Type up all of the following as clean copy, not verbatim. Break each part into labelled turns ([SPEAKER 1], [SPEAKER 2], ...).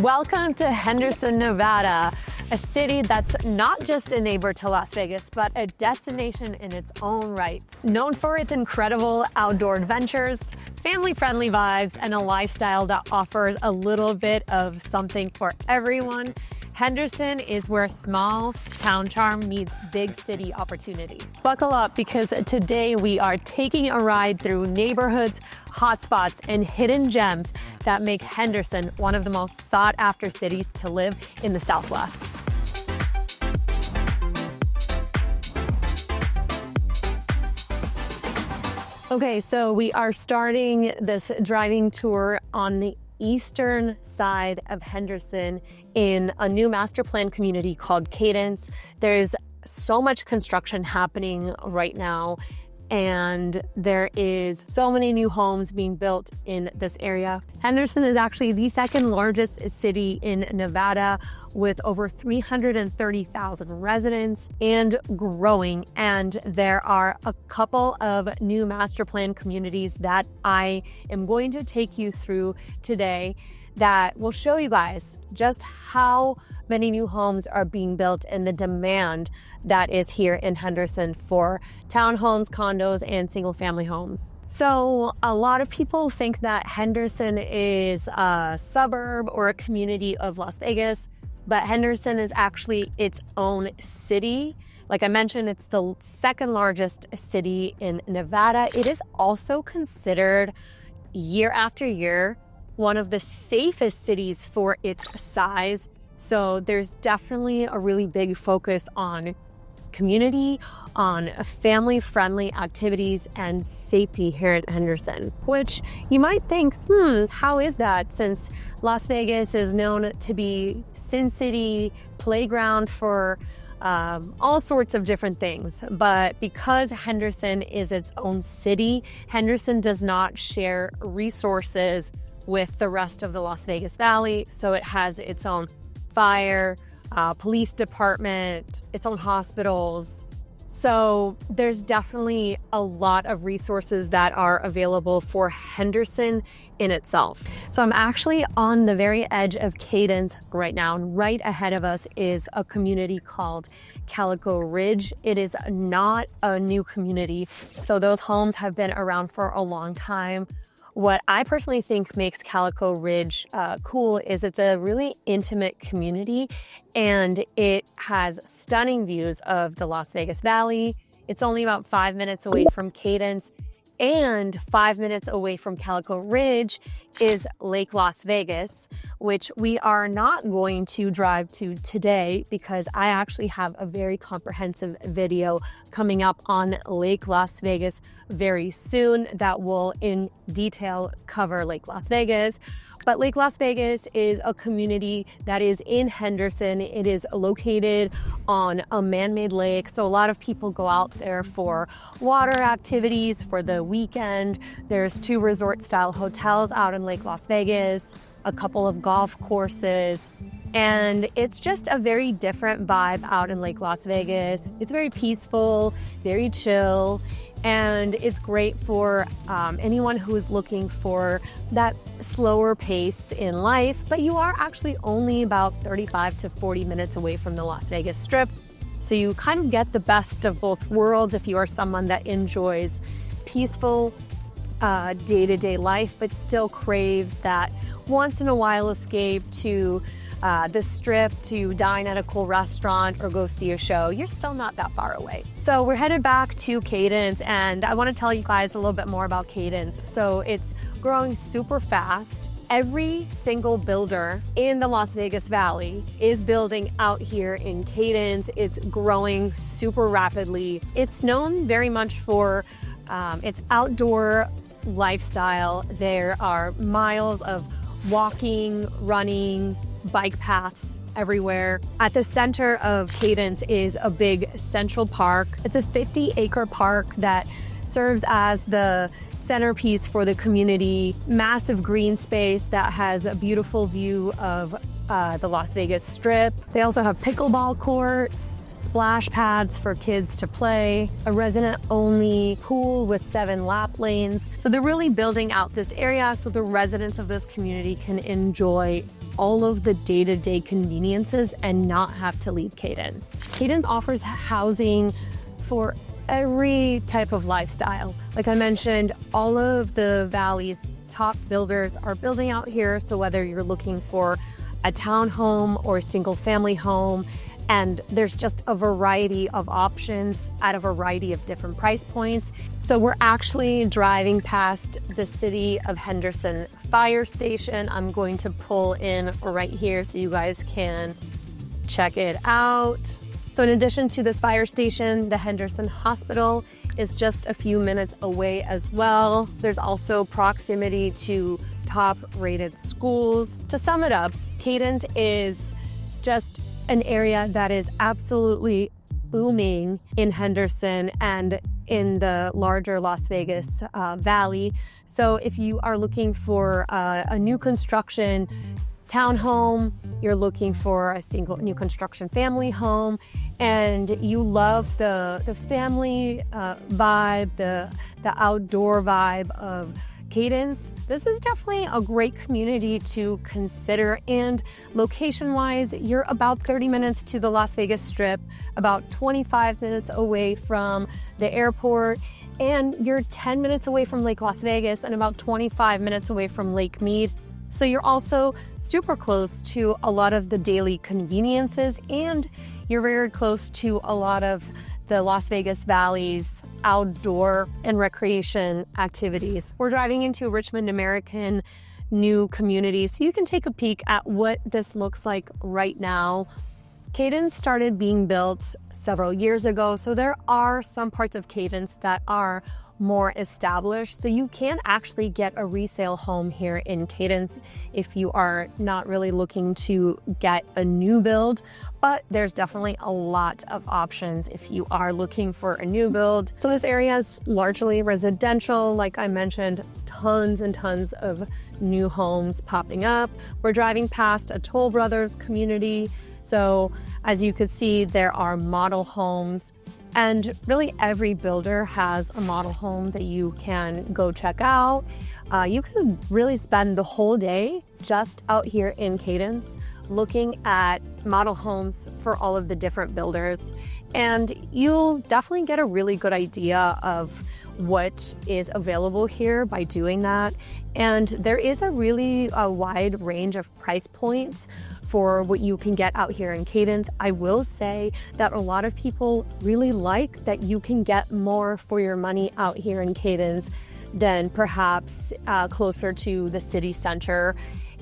[SPEAKER 1] Welcome to Henderson, Nevada, a city that's not just a neighbor to Las Vegas, but a destination in its own right. Known for its incredible outdoor adventures, family-friendly vibes, and a lifestyle that offers a little bit of something for everyone, Henderson is where small town charm meets big city opportunity. Buckle up because today we are taking a ride through neighborhoods, hotspots, and hidden gems that make Henderson one of the most sought-after cities to live in the Southwest. Okay, so we are starting this driving tour on the eastern side of Henderson in a new master plan community called Cadence. There's so much construction happening right now, and there is so many new homes being built in this area. Henderson is actually the second largest city in Nevada with over 330,000 residents and growing. And there are a couple of new master plan communities that I am going to take you through today that will show you guys just how many new homes are being built and the demand that is here in Henderson for townhomes, condos, and single-family homes. So a lot of people think that Henderson is a suburb or a community of Las Vegas, but Henderson is actually its own city. Like I mentioned, it's the second largest city in Nevada. It is also considered year after year one of the safest cities for its size. So there's definitely a really big focus on community, on family-friendly activities and safety here at Henderson, which you might think, how is that? Since Las Vegas is known to be Sin City, playground for all sorts of different things. But because Henderson is its own city, Henderson does not share resources with the rest of the Las Vegas Valley. So it has its own fire, police department, its own hospitals. So there's definitely a lot of resources that are available for Henderson in itself. So I'm actually on the very edge of Cadence right now, and right ahead of us is a community called Calico Ridge. It is not a new community, so those homes have been around for a long time. What I personally think makes Calico Ridge cool is it's a really intimate community, and it has stunning views of the Las Vegas Valley. It's only about 5 minutes away from Cadence, and 5 minutes away from Calico Ridge is Lake Las Vegas, which we are not going to drive to today because I actually have a very comprehensive video coming up on Lake Las Vegas very soon that will in detail cover Lake Las Vegas. But Lake Las Vegas is a community that is in Henderson. It is located on a man-made lake, so a lot of people go out there for water activities for the weekend. There's 2 resort-style hotels out in Lake Las Vegas, a couple of golf courses, and it's just a very different vibe out in Lake Las Vegas. It's very peaceful, very chill, and it's great for anyone who is looking for that slower pace in life, but you are actually only about 35 to 40 minutes away from the Las Vegas Strip. So you kind of get the best of both worlds if you are someone that enjoys peaceful day-to-day life, but still craves that once in a while escape to the Strip to dine at a cool restaurant or go see a show. You're still not that far away. So we're headed back to Cadence, and I want to tell you guys a little bit more about Cadence. So it's growing super fast. Every single builder in the Las Vegas Valley is building out here in Cadence. It's growing super rapidly. It's known very much for its outdoor lifestyle. There are miles of walking, running, bike paths everywhere. At the center of Cadence is a big central park. It's a 50-acre park that serves as the centerpiece for the community. Massive green space that has a beautiful view of the Las Vegas Strip. They also have pickleball courts, splash pads for kids to play, a resident-only pool with 7 lap lanes. So they're really building out this area so the residents of this community can enjoy all of the day-to-day conveniences and not have to leave Cadence. Cadence offers housing for every type of lifestyle. Like I mentioned, all of the Valley's top builders are building out here. So whether you're looking for a townhome or a single family home, and there's just a variety of options at a variety of different price points. So we're actually driving past the City of Henderson fire station. I'm going to pull in right here so you guys can check it out. So in addition to this fire station, the Henderson Hospital is just a few minutes away as well. There's also proximity to top-rated schools. To sum it up, Cadence is just an area that is absolutely booming in Henderson and in the larger Las Vegas Valley. So if you are looking for a new construction townhome, you're looking for a single new construction family home, and you love the family vibe, the outdoor vibe of Cadence, this is definitely a great community to consider. And location-wise, you're about 30 minutes to the Las Vegas Strip, about 25 minutes away from the airport, and you're 10 minutes away from Lake Las Vegas and about 25 minutes away from Lake Mead. So you're also super close to a lot of the daily conveniences, and you're very close to a lot of the Las Vegas Valley's outdoor and recreation activities. We're driving into Richmond American new community, so you can take a peek at what this looks like right now. Cadence started being built several years ago, so there are some parts of Cadence that are more established. So you can actually get a resale home here in Cadence if you are not really looking to get a new build, but there's definitely a lot of options if you are looking for a new build. So this area is largely residential. Like I mentioned, tons and tons of new homes popping up. We're driving past a Toll Brothers community. So as you can see, there are model homes, and really every builder has a model home that you can go check out. You can really spend the whole day just out here in Cadence looking at model homes for all of the different builders, and you'll definitely get a really good idea of what is available here by doing that. And there is a really wide range of price points for what you can get out here in Cadence. I will say that a lot of people really like that you can get more for your money out here in Cadence than perhaps closer to the city center.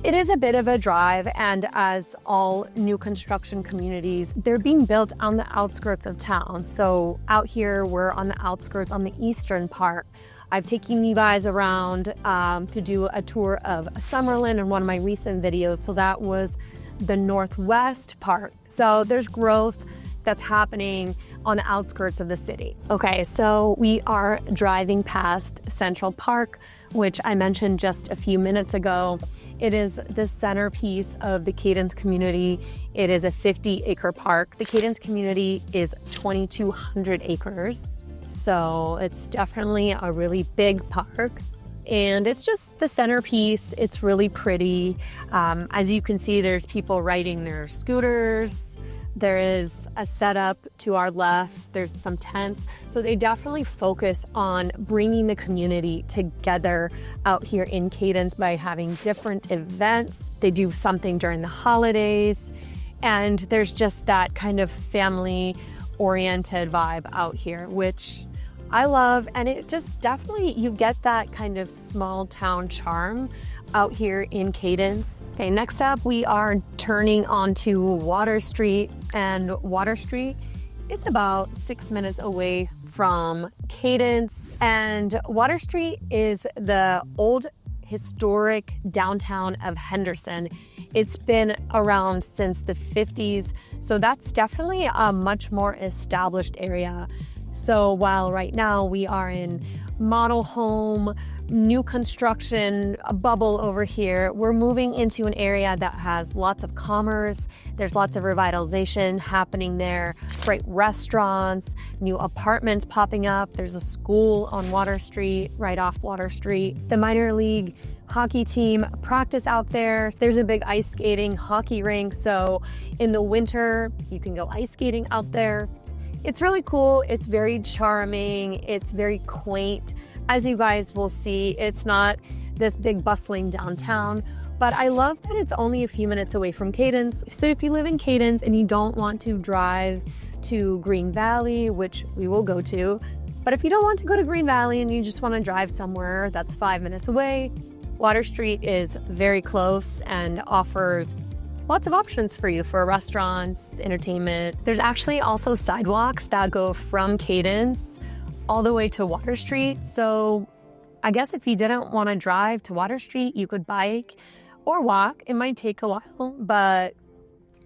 [SPEAKER 1] It is a bit of a drive, and as all new construction communities, they're being built on the outskirts of town. So out here, we're on the outskirts on the eastern part. I've taken you guys around to do a tour of Summerlin in one of my recent videos. So that was the northwest part. So there's growth that's happening on the outskirts of the city. Okay, so we are driving past Central Park, which I mentioned just a few minutes ago. It is the centerpiece of the Cadence community. It is a 50-acre park. The Cadence community is 2,200 acres. So it's definitely a really big park. And it's just the centerpiece. It's really pretty. As you can see, there's people riding their scooters. There is a setup to our left. There's some tents. So they definitely focus on bringing the community together out here in Cadence by having different events. They do something during the holidays. And there's just that kind of family-oriented vibe out here, which I love. And it just definitely, you get that kind of small town charm out here in Cadence. Okay, next up we are turning onto Water Street, and Water Street, it's about 6 minutes away from Cadence. And Water Street is the old historic downtown of Henderson. It's been around since the 50s, so that's definitely a much more established area. So while right now we are in model home, new construction, a bubble over here, we're moving into an area that has lots of commerce. There's lots of revitalization happening there, great restaurants, new apartments popping up. There's a school on Water Street, right off Water Street. The minor league hockey team practice out there. There's a big ice skating hockey rink, so in the winter you can go ice skating out there. It's really cool. It's very charming. It's very quaint. As you guys will see, it's not this big bustling downtown, but I love that it's only a few minutes away from Cadence. So if you live in Cadence and you don't want to drive to Green Valley, which we will go to, but if you don't want to go to Green Valley and you just want to drive somewhere that's 5 minutes away, Water Street is very close and offers lots of options for you for restaurants, entertainment. There's actually also sidewalks that go from Cadence all the way to Water Street. So I guess if you didn't want to drive to Water Street, you could bike or walk. It might take a while, but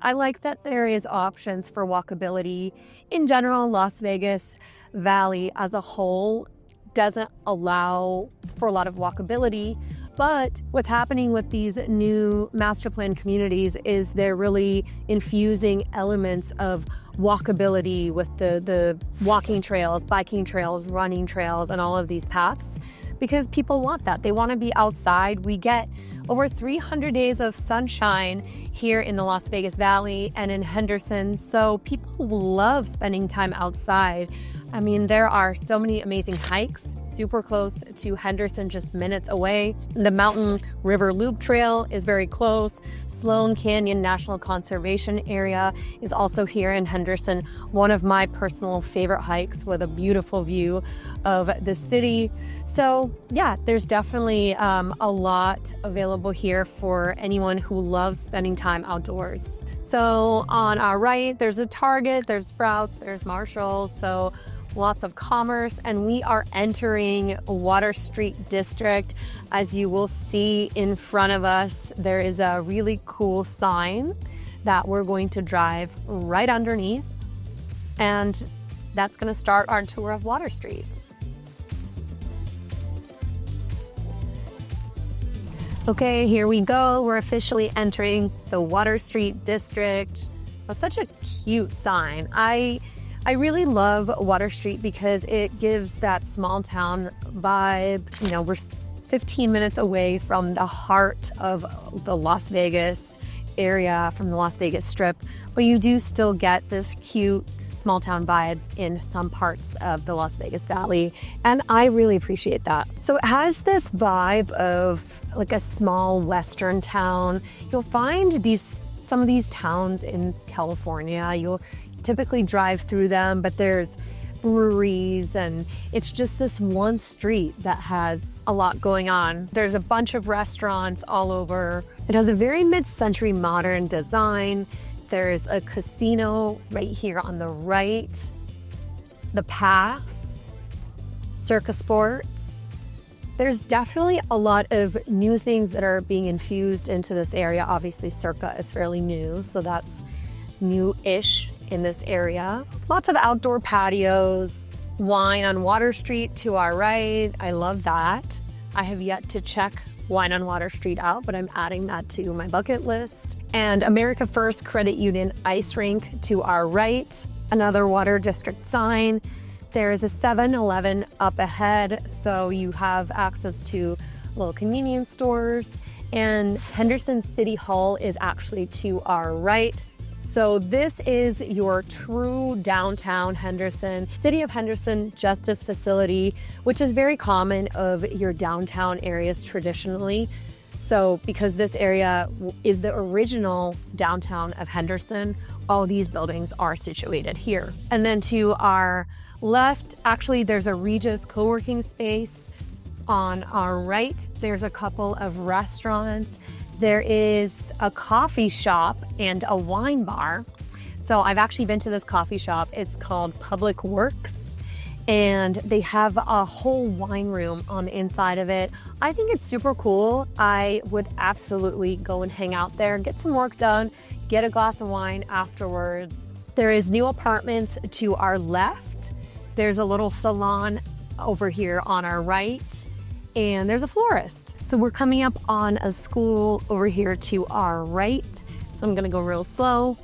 [SPEAKER 1] I like that there is options for walkability. In general, Las Vegas Valley as a whole doesn't allow for a lot of walkability, but what's happening with these new master plan communities is they're really infusing elements of walkability with the walking trails, biking trails, running trails, and all of these paths, because people want that. They want to be outside. We get over 300 days of sunshine here in the Las Vegas Valley and in Henderson, so people love spending time outside. I mean, there are so many amazing hikes super close to Henderson, just minutes away. The Mountain River Loop Trail is very close. Sloan Canyon National Conservation Area is also here in Henderson, one of my personal favorite hikes with a beautiful view of the city. So yeah, there's definitely a lot available here for anyone who loves spending time outdoors. So on our right, there's a Target, there's Sprouts, there's Marshalls, so lots of commerce, and we are entering Water Street District. As you will see in front of us, there is a really cool sign that we're going to drive right underneath, and that's going to start our tour of Water Street. Okay, here we go. We're officially entering the Water Street District. That's such a cute sign. I really love Water Street because it gives that small town vibe. You know, we're 15 minutes away from the heart of the Las Vegas area, from the Las Vegas Strip, but you do still get this cute small town vibe in some parts of the Las Vegas Valley, and I really appreciate that. So it has this vibe of like a small western town. You'll find some of these towns in California. You'll typically drive through them, but there's breweries and it's just this one street that has a lot going on. There's a bunch of restaurants all over. It has a very mid-century modern design. There's a casino right here on the right, the Pass, Circa Sports. There's definitely a lot of new things that are being infused into this area. Obviously, Circa is fairly new, so that's new-ish in this area. Lots of outdoor patios, Wine on Water Street to our right. I love that. I have yet to check Wine on Water Street out, but I'm adding that to my bucket list. And America First Credit Union Ice Rink to our right. Another Water District sign. There is a 7-Eleven up ahead, so you have access to little convenience stores. And Henderson City Hall is actually to our right. So this is your true downtown Henderson, City of Henderson Justice Facility, which is very common of your downtown areas traditionally. So because this area is the original downtown of Henderson, all these buildings are situated here. And then to our left, actually there's a Regis co-working space. On our right, there's a couple of restaurants. There is a coffee shop and a wine bar. So I've actually been to this coffee shop. It's called Public Works, and they have a whole wine room on the inside of it. I think it's super cool. I would absolutely go and hang out there, get some work done, get a glass of wine afterwards. There is new apartments to our left. There's a little salon over here on our right, and there's a florist. So we're coming up on a school over here to our right. So I'm gonna go real slow,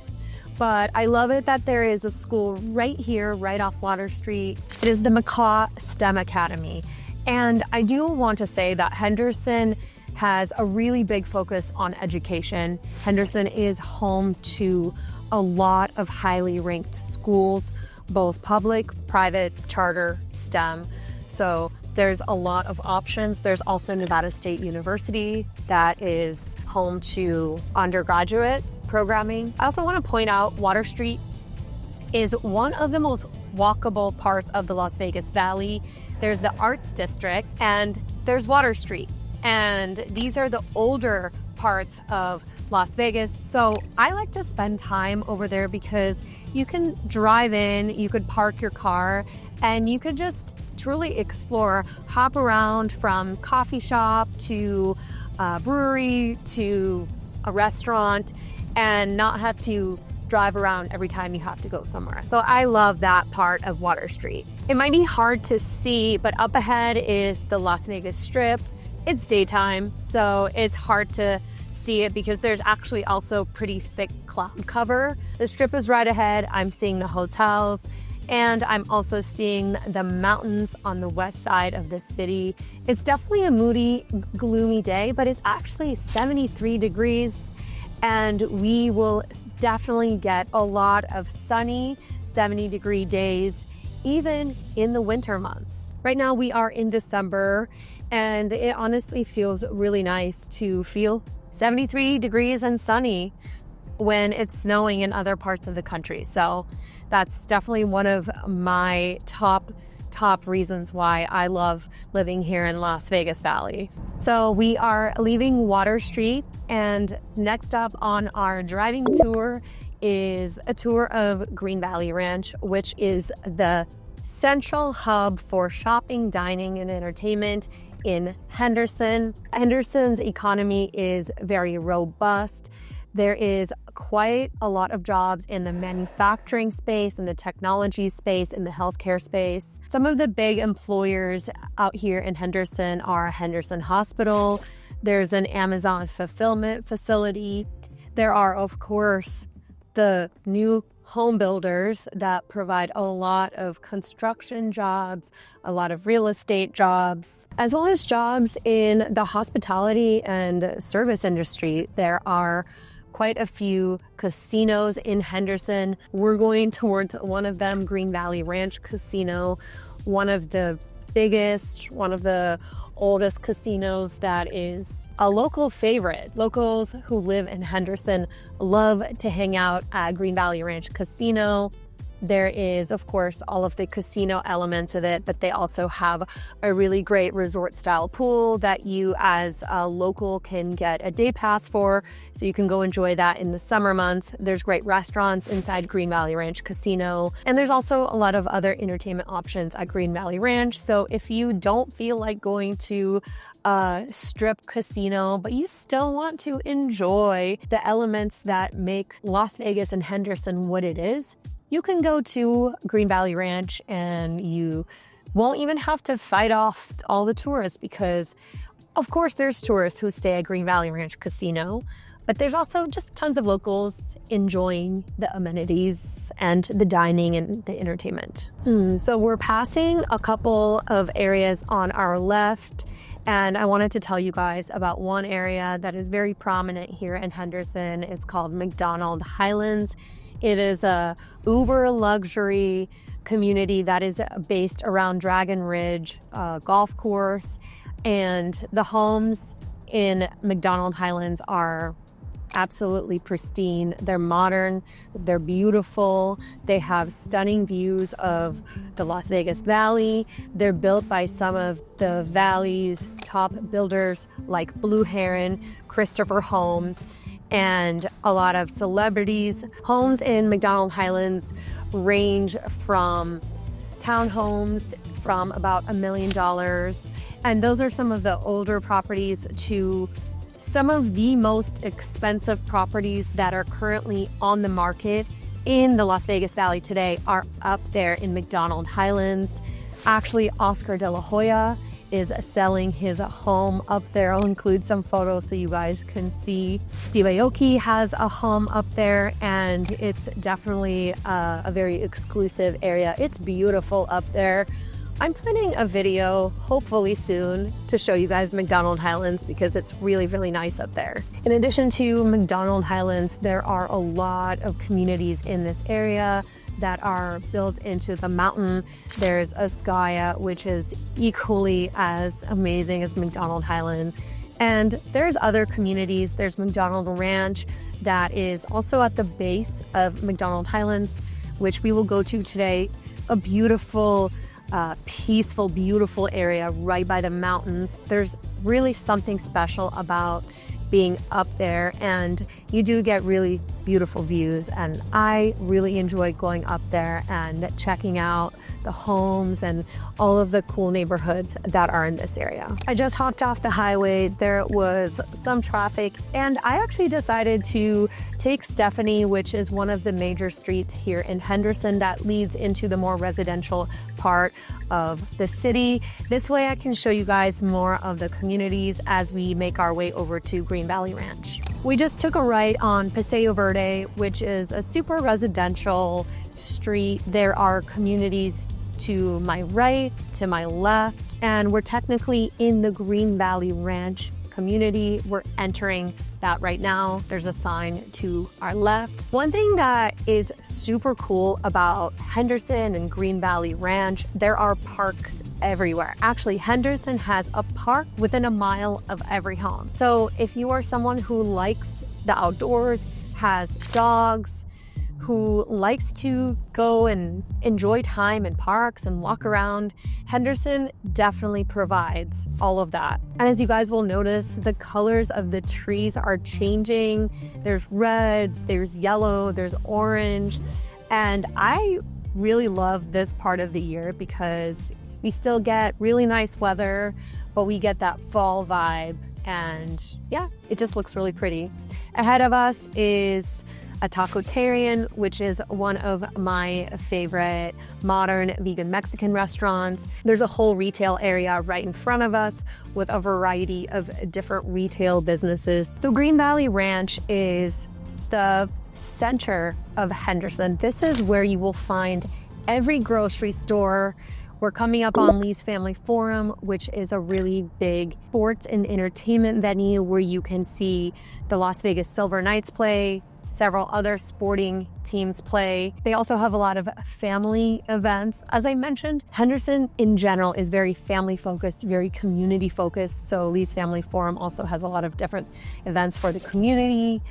[SPEAKER 1] but I love it that there is a school right here, right off Water Street. It is the McCaw STEM Academy. And I do want to say that Henderson has a really big focus on education. Henderson is home to a lot of highly ranked schools, both public, private, charter, STEM. So there's a lot of options. There's also Nevada State University that is home to undergraduate programming. I also want to point out Water Street is one of the most walkable parts of the Las Vegas Valley. There's the Arts District and there's Water Street. And these are the older parts of Las Vegas. So I like to spend time over there because you can drive in, you could park your car, and you could just truly explore, hop around from coffee shop to a brewery to a restaurant and not have to drive around every time you have to go somewhere. So I love that part of Water Street. It might be hard to see, but up ahead is the Las Vegas Strip. It's daytime, so it's hard to see it because there's actually also pretty thick cloud cover. The Strip is right ahead. I'm seeing the hotels, and I'm also seeing the mountains on the west side of the city. It's definitely a moody, gloomy day, but it's actually 73 degrees, and we will definitely get a lot of sunny 70-degree days, even in the winter months. Right now we are in December, and it honestly feels really nice to feel 73 degrees and sunny when it's snowing in other parts of the country. So that's definitely one of my top reasons why I love living here in Las Vegas Valley. So we are leaving Water Street, and next up on our driving tour is a tour of Green Valley Ranch, which is the central hub for shopping, dining, and entertainment in Henderson. Henderson's economy is very robust. There is quite a lot of jobs in the manufacturing space, in the technology space, in the healthcare space. Some of the big employers out here in Henderson are Henderson Hospital. There's an Amazon fulfillment facility. There are, of course, the new home builders that provide a lot of construction jobs, a lot of real estate jobs, as well as jobs in the hospitality and service industry. There are quite a few casinos in Henderson. We're going towards one of them, Green Valley Ranch Casino, one of the biggest, one of the oldest casinos that is a local favorite. Locals who live in Henderson love to hang out at Green Valley Ranch Casino. There is, of course, all of the casino elements of it, but they also have a really great resort-style pool that you as a local can get a day pass for, so you can go enjoy that in the summer months. There's great restaurants inside Green Valley Ranch Casino, and there's also a lot of other entertainment options at Green Valley Ranch. So if you don't feel like going to a strip casino, but you still want to enjoy the elements that make Las Vegas and Henderson what it is, you can go to Green Valley Ranch and you won't even have to fight off all the tourists because, of course, there's tourists who stay at Green Valley Ranch Casino, but there's also just tons of locals enjoying the amenities and the dining and the entertainment. So we're passing a couple of areas on our left, and I wanted to tell you guys about one area that is very prominent here in Henderson. It's called McDonald Highlands. It is a uber luxury community that is based around Dragon Ridge golf course, and the homes in McDonald Highlands are absolutely pristine. They're modern, they're beautiful, they have stunning views of the Las Vegas Valley. They're built by some of the Valley's top builders like Blue Heron, Christopher Homes, and a lot of celebrities. Homes in McDonald Highlands range from townhomes from about $1 million, and those are some of the older properties, to some of the most expensive properties that are currently on the market in the Las Vegas Valley today are up there in McDonald Highlands. Actually, Oscar de la Hoya is selling his home up there. I'll include some photos so you guys can see. Steve Aoki has a home up there, and it's definitely a very exclusive area. It's beautiful up there. I'm planning a video, hopefully soon, to show you guys McDonald Highlands because it's really, really nice up there. In addition to McDonald Highlands, there are a lot of communities in this area that are built into the mountain. There's Ascaya, which is equally as amazing as McDonald Highlands. And there's other communities. There's McDonald Ranch that is also at the base of McDonald Highlands, which we will go to today. A beautiful, peaceful, beautiful area right by the mountains. There's really something special about being up there, and you do get really beautiful views, and I really enjoy going up there and checking out the homes and all of the cool neighborhoods that are in this area. I just hopped off the highway. There was some traffic, and I actually decided to take Stephanie, which is one of the major streets here in Henderson that leads into the more residential part of the city. This way I can show you guys more of the communities as we make our way over to Green Valley Ranch. We just took a right on Paseo Verde, which is a super residential street. There are communities to my right, to my left, and we're technically in the Green Valley Ranch community. We're entering that right now. There's a sign to our left. One thing that is super cool about Henderson and Green Valley Ranch, there are parks everywhere. Actually, Henderson has a park within a mile of every home. So if you are someone who likes the outdoors, has dogs, who likes to go and enjoy time in parks and walk around, Henderson definitely provides all of that. And as you guys will notice, the colors of the trees are changing. There's reds, there's yellow, there's orange. And I really love this part of the year because we still get really nice weather, but we get that fall vibe. And yeah, it just looks really pretty. Ahead of us is a Tacotarian, which is one of my favorite modern vegan Mexican restaurants. There's a whole retail area right in front of us with a variety of different retail businesses. So Green Valley Ranch is the center of Henderson. This is where you will find every grocery store. We're coming up on Lee's Family Forum, which is a really big sports and entertainment venue where you can see the Las Vegas Silver Knights play, several other sporting teams play. They also have a lot of family events. As I mentioned, Henderson in general is very family focused, very community focused. So Lee's Family Forum also has a lot of different events for the community,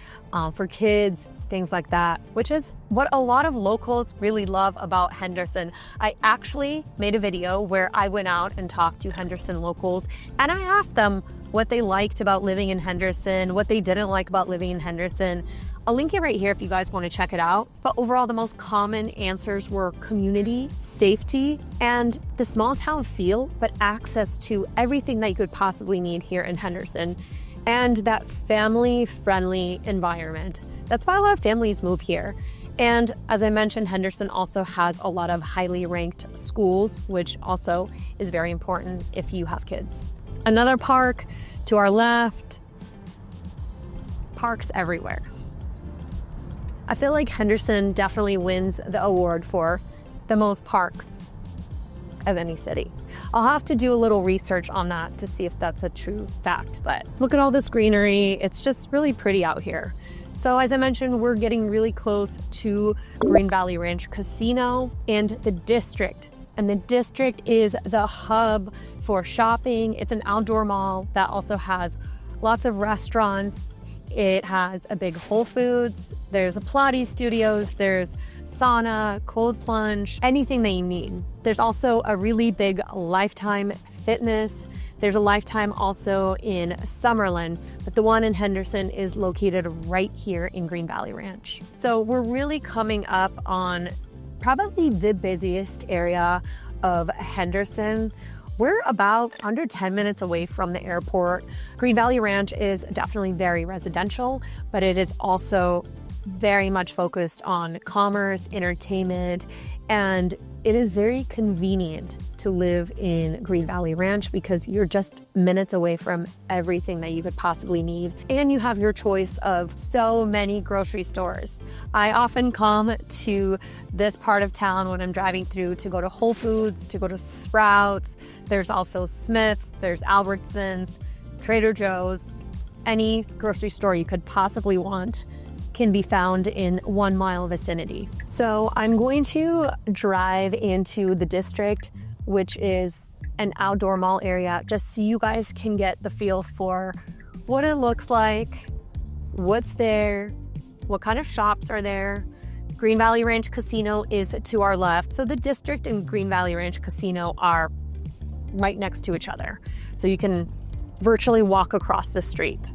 [SPEAKER 1] for kids, things like that, which is what a lot of locals really love about Henderson. I actually made a video where I went out and talked to Henderson locals, and I asked them what they liked about living in Henderson, what they didn't like about living in Henderson. I'll link it right here if you guys want to check it out. But overall, the most common answers were community, safety, and the small town feel, but access to everything that you could possibly need here in Henderson, and that family-friendly environment. That's why a lot of families move here. And as I mentioned, Henderson also has a lot of highly ranked schools, which also is very important if you have kids. Another park to our left, parks everywhere. I feel like Henderson definitely wins the award for the most parks of any city. I'll have to do a little research on that to see if that's a true fact, but look at all this greenery. It's just really pretty out here. So as I mentioned, we're getting really close to Green Valley Ranch Casino and the district. And the district is the hub for shopping. It's an outdoor mall that also has lots of restaurants. It has a big Whole Foods. There's a Pilates studios. There's sauna, cold plunge, anything that you need. There's also a really big Lifetime Fitness. There's a Lifetime also in Summerlin, but the one in Henderson is located right here in Green Valley Ranch. So we're really coming up on probably the busiest area of Henderson. We're about under 10 minutes away from the airport. Green Valley Ranch is definitely very residential, but it is also very much focused on commerce, entertainment, and it is very convenient to live in Green Valley Ranch because you're just minutes away from everything that you could possibly need. And you have your choice of so many grocery stores. I often come to this part of town when I'm driving through to go to Whole Foods, to go to Sprouts. There's also Smith's, there's Albertsons, Trader Joe's. Any grocery store you could possibly want can be found in 1 mile vicinity. So I'm going to drive into the district, which is an outdoor mall area, just so you guys can get the feel for what it looks like, what's there, what kind of shops are there. Green Valley Ranch Casino is to our left. So the district and Green Valley Ranch Casino are right next to each other. So you can virtually walk across the street.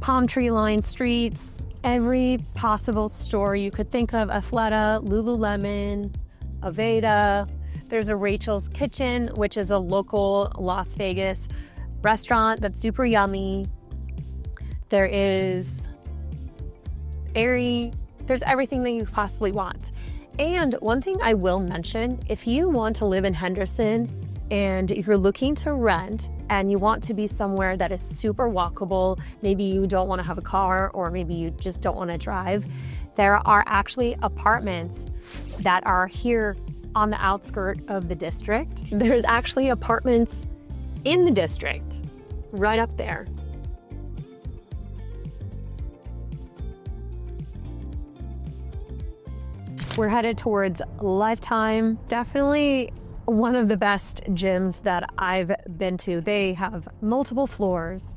[SPEAKER 1] Palm tree lined streets, every possible store you could think of, Athleta, Lululemon, Aveda. There's a Rachel's Kitchen, which is a local Las Vegas restaurant that's super yummy. There is Aerie. There's everything that you possibly want. And one thing I will mention, if you want to live in Henderson and you're looking to rent and you want to be somewhere that is super walkable, maybe you don't want to have a car or maybe you just don't want to drive, there are actually apartments that are here on the outskirts of the district. There's actually apartments in the district right up there. We're headed towards Lifetime. Definitely one of the best gyms that I've been to. They have multiple floors.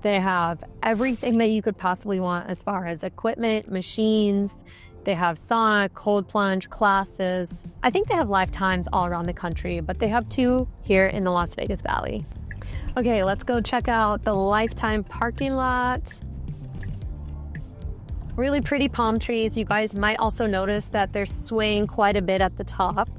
[SPEAKER 1] They have everything that you could possibly want as far as equipment, machines. They have sauna, cold plunge classes. I think they have Lifetimes all around the country, but they have 2 here in the Las Vegas Valley. Okay, let's go check out the Lifetime parking lot. Really pretty palm trees. You guys might also notice that they're swaying quite a bit at the top.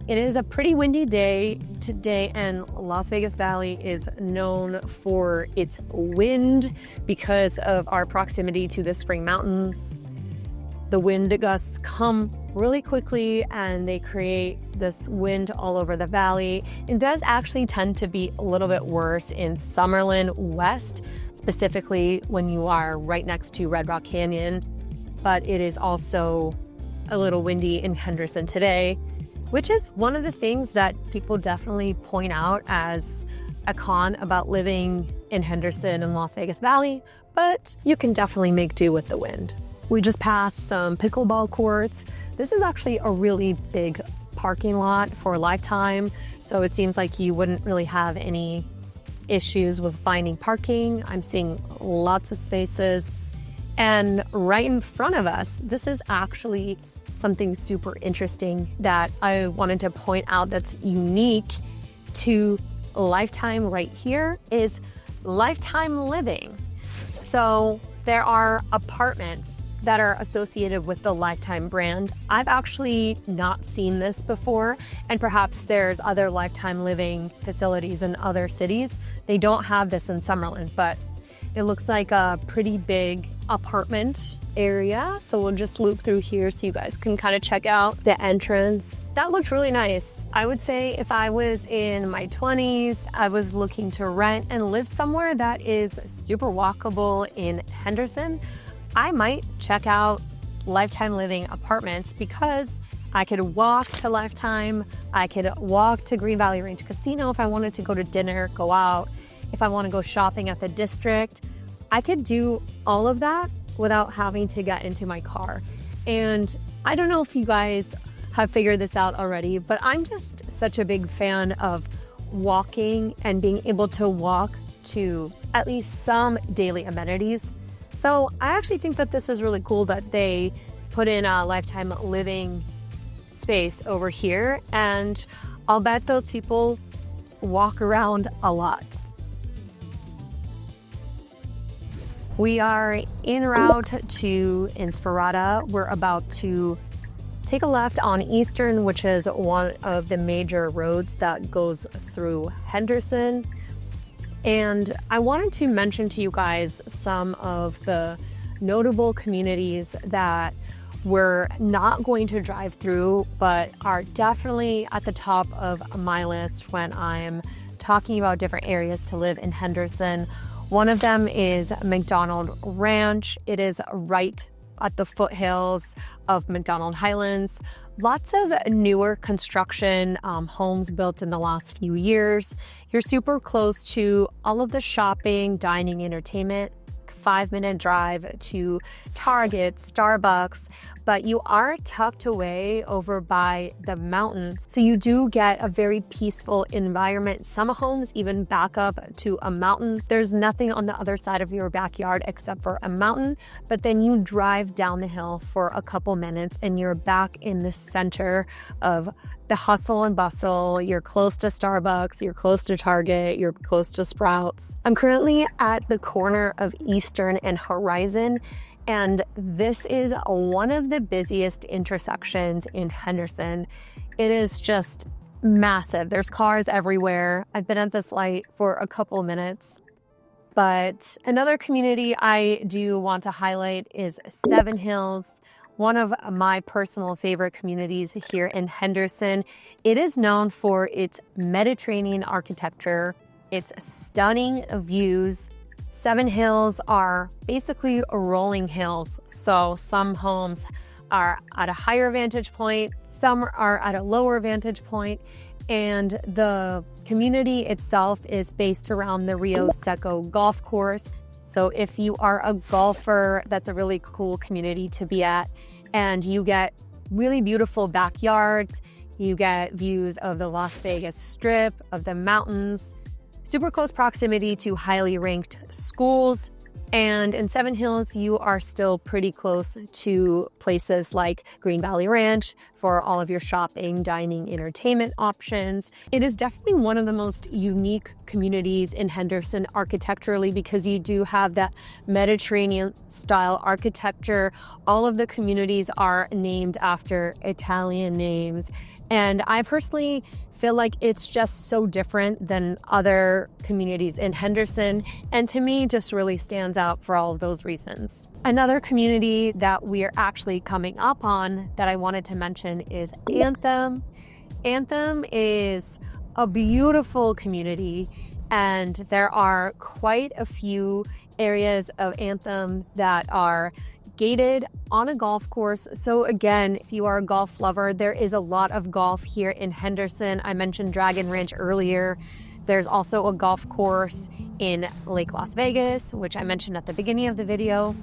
[SPEAKER 1] It is a pretty windy day today, and Las Vegas Valley is known for its wind because of our proximity to the Spring Mountains. The wind gusts come really quickly and they create this wind all over the valley. It does actually tend to be a little bit worse in Summerlin West, specifically when you are right next to Red Rock Canyon, but it is also a little windy in Henderson today, which is one of the things that people definitely point out as a con about living in Henderson and Las Vegas Valley, but you can definitely make do with the wind. We just passed some pickleball courts. This is actually a really big parking lot for Lifetime, so it seems like you wouldn't really have any issues with finding parking. I'm seeing lots of spaces. And right in front of us, this is actually something super interesting that I wanted to point out that's unique to Lifetime right here is Lifetime Living. So there are apartments that are associated with the Lifetime brand. I've actually not seen this before, and perhaps there's other Lifetime Living facilities in other cities. They don't have this in Summerlin, but it looks like a pretty big apartment area. So we'll just loop through here so you guys can kind of check out the entrance. That looked really nice. I would say if I was in my 20s, I was looking to rent and live somewhere that is super walkable in Henderson, I might check out Lifetime Living apartments because I could walk to Lifetime, I could walk to Green Valley Ranch Casino if I wanted to go to dinner, go out, if I want to go shopping at the district. I could do all of that without having to get into my car. And I don't know if you guys have figured this out already, but I'm just such a big fan of walking and being able to walk to at least some daily amenities. So I actually think that this is really cool that they put in a Lifetime Living space over here, and I'll bet those people walk around a lot. We are en route to Inspirada. We're about to take a left on Eastern, which is one of the major roads that goes through Henderson. And I wanted to mention to you guys some of the notable communities that we're not going to drive through, but are definitely at the top of my list when I'm talking about different areas to live in Henderson. One of them is McDonald Ranch. It is right at the foothills of McDonald Highlands. Lots of newer construction, homes built in the last few years. You're super close to all of the shopping, dining, entertainment. 5-minute drive to Target, Starbucks, but you are tucked away over by the mountains. So you do get a very peaceful environment. Some homes even back up to a mountain. There's nothing on the other side of your backyard except for a mountain, but then you drive down the hill for a couple minutes and you're back in the center of the hustle and bustle. You're close to Starbucks, you're close to Target, you're close to Sprouts. I'm currently at the corner of Eastern and Horizon, and this is one of the busiest intersections in Henderson. It is just massive. There's cars everywhere. I've been at this light for a couple minutes. But another community I do want to highlight is Seven Hills, one of my personal favorite communities here in Henderson. It is known for its Mediterranean architecture, its stunning views. Seven Hills are basically rolling hills. So some homes are at a higher vantage point, some are at a lower vantage point, and the community itself is based around the Rio Seco golf course. So if you are a golfer, that's a really cool community to be at. And you get really beautiful backyards. You get views of the Las Vegas Strip, of the mountains, super close proximity to highly ranked schools. And in Seven Hills, you are still pretty close to places like Green Valley Ranch for all of your shopping, dining, entertainment options. It is definitely one of the most unique communities in Henderson architecturally because you do have that Mediterranean style architecture. All of the communities are named after Italian names. And I personally feel like it's just so different than other communities in Henderson, and to me just really stands out for all of those reasons. Another community that we're actually coming up on that I wanted to mention is Anthem. Anthem is a beautiful community, and there are quite a few areas of Anthem that are gated on a golf course. So again, if you are a golf lover, there is a lot of golf here in Henderson. I mentioned Dragon Ranch earlier. There's also a golf course in Lake Las Vegas, which I mentioned at the beginning of the video.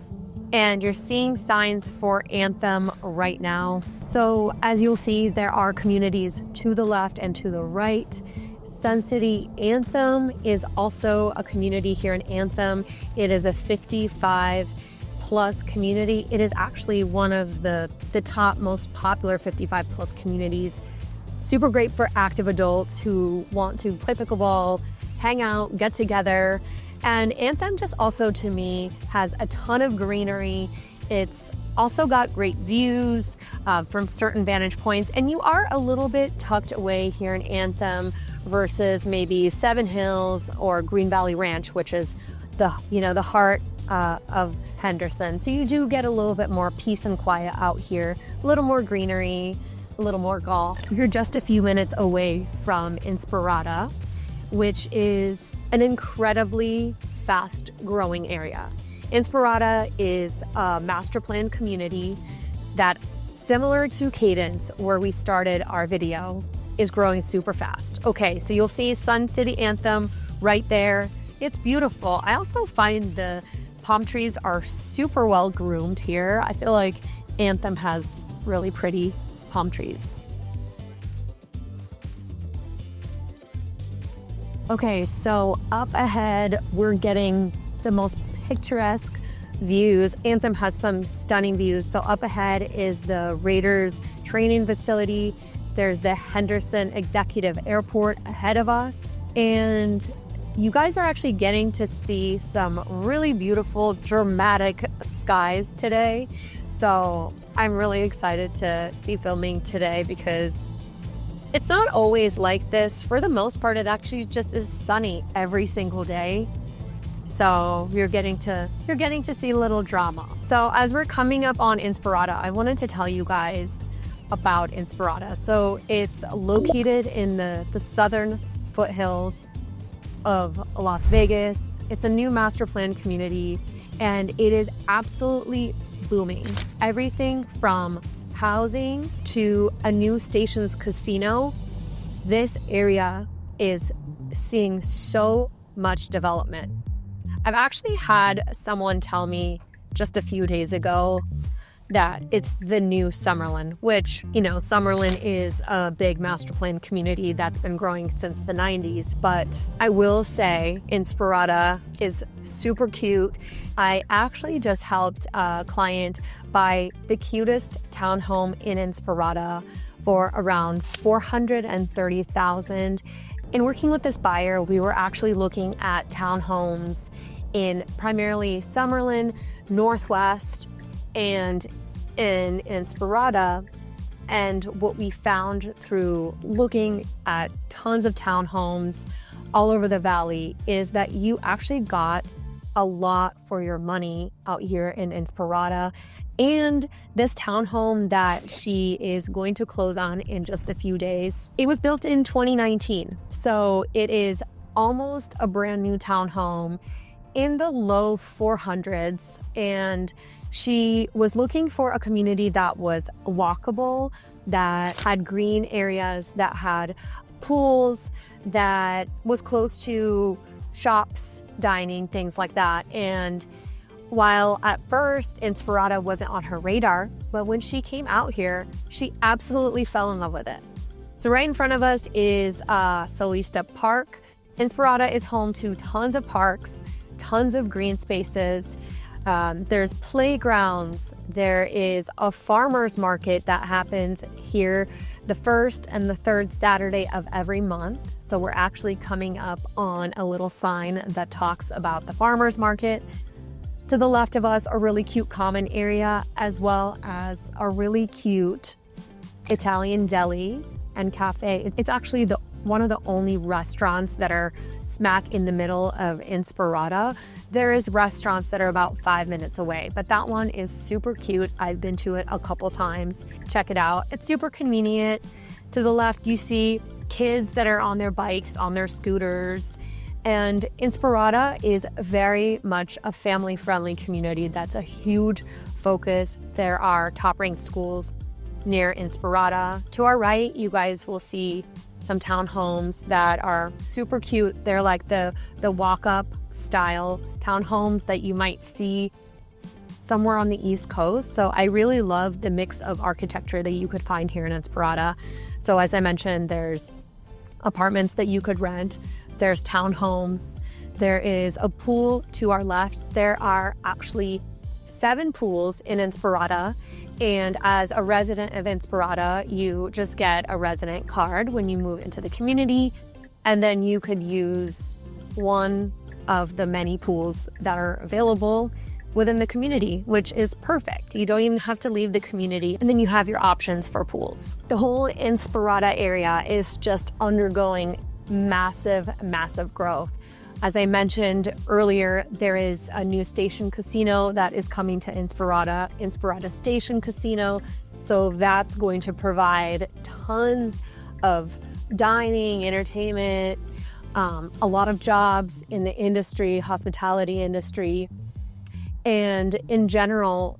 [SPEAKER 1] And you're seeing signs for Anthem right now. So as you'll see, there are communities to the left and to the right. Sun City Anthem is also a community here in Anthem. It is a 55 plus community. It is actually one of the top most popular 55 plus communities. Super great for active adults who want to play pickleball, hang out, get together. And Anthem just also, to me, has a ton of greenery. It's also got great views from certain vantage points, and you are a little bit tucked away here in Anthem versus maybe Seven Hills or Green Valley Ranch, which is the heart of Henderson. So you do get a little bit more peace and quiet out here, a little more greenery, a little more golf. You're just a few minutes away from Inspirada, which is an incredibly fast growing area. Inspirada is a master plan community that, similar to Cadence, where we started our video, is growing super fast. Okay, so you'll see Sun City Anthem right there. It's beautiful. I also find the palm trees are super well groomed here. I feel like Anthem has really pretty palm trees. Okay, so up ahead, we're getting the most picturesque views. Anthem has some stunning views. So up ahead is the Raiders training facility. There's the Henderson Executive Airport ahead of us. And you guys are actually getting to see some really beautiful, dramatic skies today. So I'm really excited to be filming today because it's not always like this. For the most part, it actually just is sunny every single day. So you're getting to see a little drama. So as we're coming up on Inspirada, I wanted to tell you guys about Inspirada. So it's located in the southern foothills of Las Vegas. It's a new master plan community and it is absolutely booming. Everything from housing to a new Stations casino. This area is seeing so much development. I've actually had someone tell me just a few days ago that it's the new Summerlin, which, Summerlin is a big master plan community that's been growing since the 90s. But I will say Inspirada is super cute. I actually just helped a client buy the cutest townhome in Inspirada for around $430,000. In working with this buyer, we were actually looking at townhomes in primarily Summerlin, Northwest, and in Inspirada. And what we found through looking at tons of townhomes all over the valley is that you actually got a lot for your money out here in Inspirada. And this townhome that she is going to close on in just a few days, it was built in 2019. So it is almost a brand new townhome in the low 400s. And she was looking for a community that was walkable, that had green areas, that had pools, that was close to shops, dining, things like that. And while at first Inspirada wasn't on her radar, but when she came out here, she absolutely fell in love with it. So right in front of us is Solista Park. Inspirada is home to tons of parks, tons of green spaces. There's playgrounds. There is a farmer's market that happens here the first and the third Saturday of every month. So we're actually coming up on a little sign that talks about the farmer's market. To the left of us, a really cute common area, as well as a really cute Italian deli and cafe. It's actually one of the only restaurants that are smack in the middle of Inspirada. There is restaurants that are about 5 minutes away, but that one is super cute. I've been to it a couple times. Check it out. It's super convenient. To the left, you see kids that are on their bikes, on their scooters. And Inspirada is very much a family-friendly community. That's a huge focus. There are top-ranked schools near Inspirada. To our right, you guys will see some townhomes that are super cute. They're like the walk-up style townhomes that you might see somewhere on the East Coast. So I really love the mix of architecture that you could find here in Inspirada. So as I mentioned, there's apartments that you could rent. There's townhomes. There is a pool to our left. There are actually 7 pools in Inspirada. And as a resident of Inspirada, you just get a resident card when you move into the community. And then you could use one of the many pools that are available within the community, which is perfect. You don't even have to leave the community, and then you have your options for pools. The whole Inspirada area is just undergoing massive growth. As I mentioned earlier, there is a new Station casino that is coming to Inspirada Station Casino. So that's going to provide tons of dining, entertainment, a lot of jobs in the industry, hospitality industry. And in general,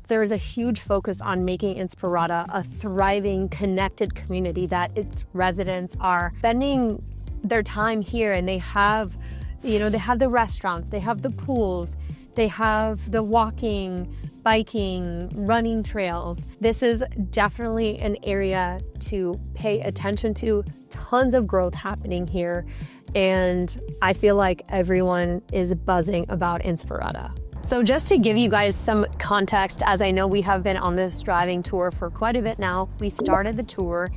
[SPEAKER 1] there's a huge focus on making Inspirada a thriving, connected community that its residents are spending their time here, and they have the restaurants, they have the pools, they have the walking, biking, running trails. This is definitely an area to pay attention to. Tons of growth happening here, and I feel like everyone is buzzing about Inspirada. So just to give you guys some context, as I know we have been on this driving tour for quite a bit now, we started the tour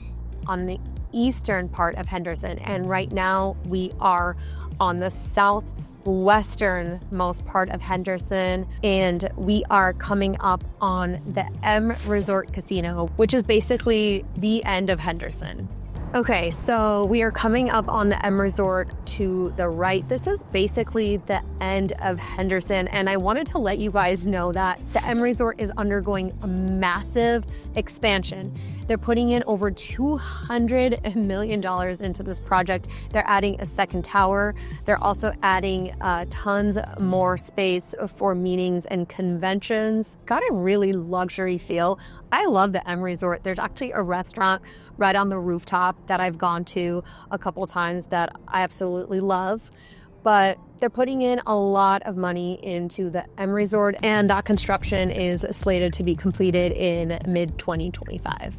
[SPEAKER 1] on the eastern part of Henderson, and right now we are on the southwesternmost part of Henderson, and we are coming up on the M Resort Casino, which is basically the end of Henderson. Okay, so we are coming up on the M Resort to the right. This is basically the end of Henderson, and I wanted to let you guys know that the M Resort is undergoing a massive expansion. They're putting in over $200 million into this project. They're adding a second tower. They're also adding tons more space for meetings and conventions. Got a really luxury feel. I love the M Resort. There's actually a restaurant right on the rooftop that I've gone to a couple times that I absolutely love. But they're putting in a lot of money into the M Resort, and that construction is slated to be completed in mid-2025.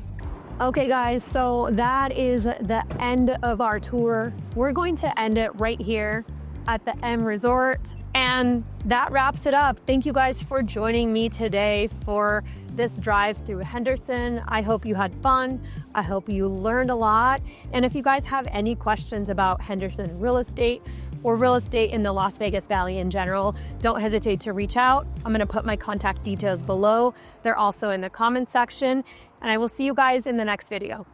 [SPEAKER 1] Okay guys, so that is the end of our tour. We're going to end it right here at the M Resort, and that wraps it up. Thank you guys for joining me today for this drive through Henderson. I hope you had fun. I hope you learned a lot. And if you guys have any questions about Henderson real estate or real estate in the Las Vegas Valley in general, don't hesitate to reach out. I'm gonna put my contact details below. They're also in the comment section, and I will see you guys in the next video.